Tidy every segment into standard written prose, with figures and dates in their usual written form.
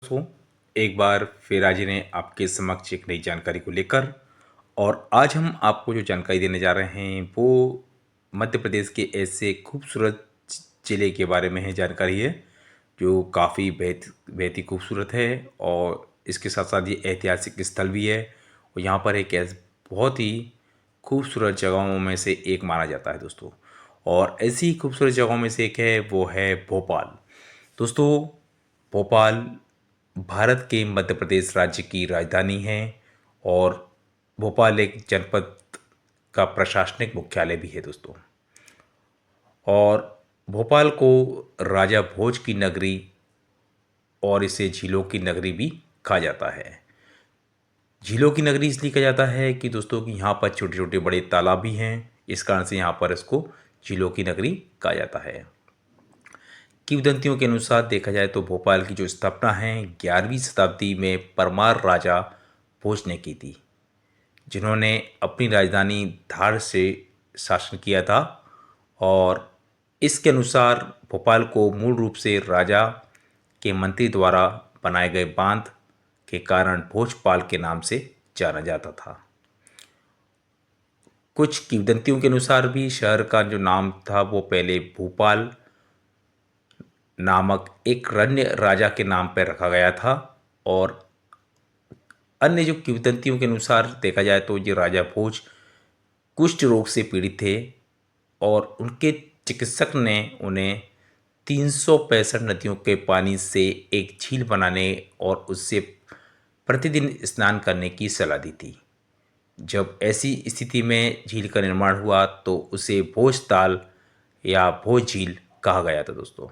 दोस्तों, एक बार फिर आज ने आपके समक्ष एक नई जानकारी को लेकर और आज हम आपको जो जानकारी देने जा रहे हैं वो मध्य प्रदेश के ऐसे खूबसूरत ज़िले के बारे में है। जानकारी है जो काफ़ी बेहद ही खूबसूरत है और इसके साथ साथ ये ऐतिहासिक स्थल भी है और यहाँ पर एक बहुत ही खूबसूरत जगहों में से एक माना जाता है दोस्तों। और ऐसी खूबसूरत जगहों में से एक है वो है भोपाल। दोस्तों, भोपाल भारत के मध्य प्रदेश राज्य की राजधानी है और भोपाल एक जनपद का प्रशासनिक मुख्यालय भी है दोस्तों। और भोपाल को राजा भोज की नगरी और इसे झीलों की नगरी भी कहा जाता है। झीलों की नगरी इसलिए कहा जाता है कि दोस्तों कि यहाँ पर छोटे छोटे बड़े तालाब भी हैं, इस कारण से यहाँ पर इसको झीलों की नगरी कहा जाता है। किंवदंतियों के अनुसार देखा जाए तो भोपाल की जो स्थापना है 11वीं शताब्दी में परमार राजा भोज ने की थी, जिन्होंने अपनी राजधानी धार से शासन किया था। और इसके अनुसार भोपाल को मूल रूप से राजा के मंत्री द्वारा बनाए गए बांध के कारण भोजपाल के नाम से जाना जाता था। कुछ किंवदंतियों के अनुसार भी शहर का जो नाम था वो पहले भोपाल नामक एक रण्य राजा के नाम पर रखा गया था। और अन्य जो किंवदंतियों के अनुसार देखा जाए तो ये राजा भोज कुष्ठ रोग से पीड़ित थे और उनके चिकित्सक ने उन्हें 365 नदियों के पानी से एक झील बनाने और उससे प्रतिदिन स्नान करने की सलाह दी थी। जब ऐसी स्थिति में झील का निर्माण हुआ तो उसे भोजताल या भोज झील कहा गया था दोस्तों।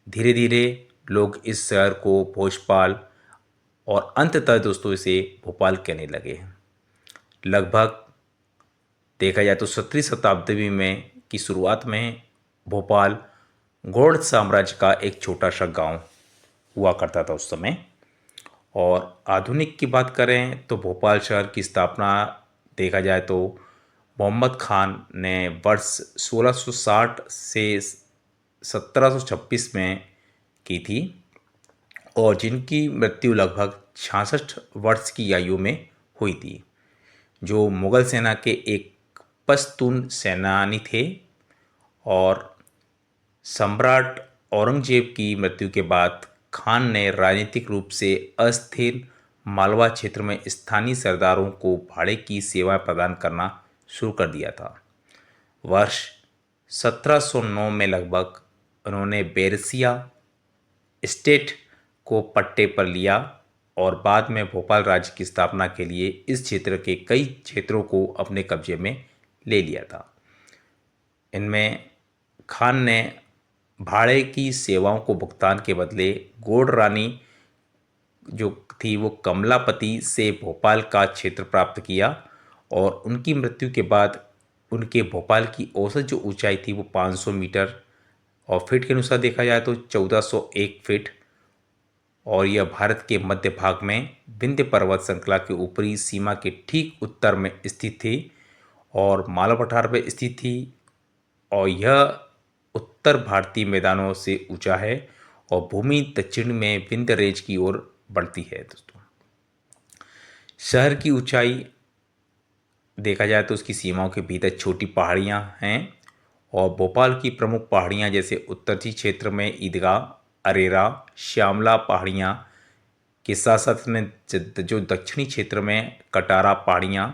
धीरे धीरे लोग इस शहर को भोजपाल और अंततः दोस्तों इसे भोपाल कहने लगे। लगभग देखा जाए तो 17वीं शताब्दी में की शुरुआत में भोपाल गौड़ साम्राज्य का एक छोटा सा गांव हुआ करता था उस समय। और आधुनिक की बात करें तो भोपाल शहर की स्थापना देखा जाए तो मोहम्मद खान ने वर्ष 1660 से 1726 में की थी और जिनकी मृत्यु लगभग 66 वर्ष की आयु में हुई थी, जो मुगल सेना के एक पश्तून सेनानी थे। और सम्राट औरंगजेब की मृत्यु के बाद खान ने राजनीतिक रूप से अस्थिर मालवा क्षेत्र में स्थानीय सरदारों को भाड़े की सेवा प्रदान करना शुरू कर दिया था। वर्ष 1709 में लगभग उन्होंने बेरसिया स्टेट को पट्टे पर लिया और बाद में भोपाल राज्य की स्थापना के लिए इस क्षेत्र के कई क्षेत्रों को अपने कब्जे में ले लिया था। इनमें खान ने भाड़े की सेवाओं को भुगतान के बदले गौड़ रानी जो थी वो कमलापति से भोपाल का क्षेत्र प्राप्त किया और उनकी मृत्यु के बाद उनके भोपाल की औसत जो ऊंचाई थी वो 500 मीटर और फीट के अनुसार देखा जाए तो 1401 फीट। और यह भारत के मध्य भाग में विंध्य पर्वत श्रृंखला के ऊपरी सीमा के ठीक उत्तर में स्थित थी और मालवा पठार पर स्थित थी। और यह उत्तर भारतीय मैदानों से ऊंचा है और भूमि दक्षिण में विंध्य रेंज की ओर बढ़ती है दोस्तों। शहर की ऊंचाई देखा जाए तो उसकी सीमाओं के भीतर छोटी पहाड़ियां हैं और भोपाल की प्रमुख पहाड़ियां जैसे उत्तरी क्षेत्र में ईदगाह, अरेरा, श्यामला पहाड़ियां के साथ साथ में जो दक्षिणी क्षेत्र में कटारा पहाड़ियां,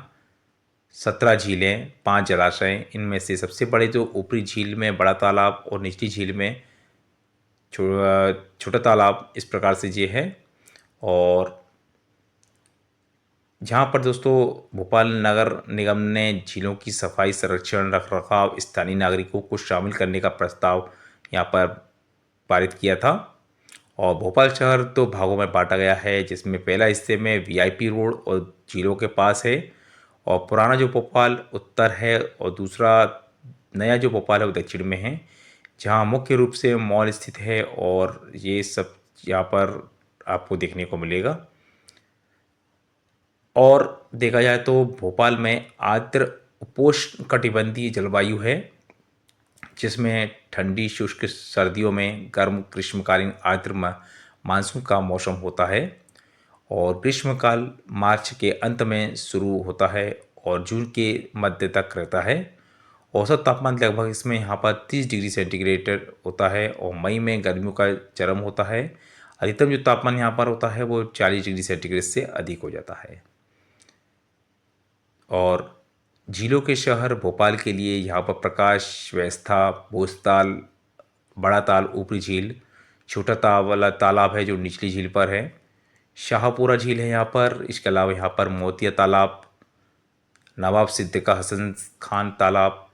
17 झीलें, 5 जलाशय, इनमें से सबसे बड़े जो ऊपरी झील में बड़ा तालाब और निचली झील में छोटा तालाब, इस प्रकार से ये है। और जहाँ पर दोस्तों भोपाल नगर निगम ने झीलों की सफाई, संरक्षण, रखरखाव, स्थानीय नागरिकों को शामिल करने का प्रस्ताव यहाँ पर पारित किया था। और भोपाल शहर दो भागों में बांटा गया है, जिसमें पहला हिस्से में वीआईपी रोड और झीलों के पास है और पुराना जो भोपाल उत्तर है और दूसरा नया जो भोपाल है वो दक्षिण में है, जहाँ मुख्य रूप से मॉल स्थित है और ये सब यहाँ पर आपको देखने को मिलेगा। और देखा जाए तो भोपाल में आर्द्र उपोष्ण कटिबंधीय जलवायु है, जिसमें ठंडी शुष्क सर्दियों में गर्म ग्रीष्मकालीन आर्द्र मानसून का मौसम होता है और ग्रीष्मकाल मार्च के अंत में शुरू होता है और जून के मध्य तक रहता है। औसत तापमान लगभग इसमें यहाँ पर 30 डिग्री सेंटीग्रेड होता है और मई में गर्मियों का चरम होता है। अधिकतम जो तापमान यहाँ पर होता है वो 40 डिग्री सेंटीग्रेड से अधिक हो जाता है। और झीलों के शहर भोपाल के लिए यहाँ पर प्रकाश, व्यवस्था, भोजताल, बड़ा ताल ऊपरी झील, छोटा वाला तालाब है जो निचली झील पर है, शाहपुरा झील है यहाँ पर। इसके अलावा यहाँ पर मोतिया तालाब, नवाब सिद्दीक़ा हसन खान तालाब,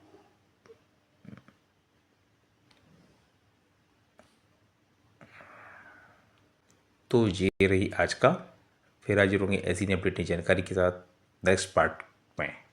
तो ये रही आज का। फिर हाजिर होंगे ऐसी नई अपडेट नई जानकारी के साथ नेक्स्ट पार्ट में।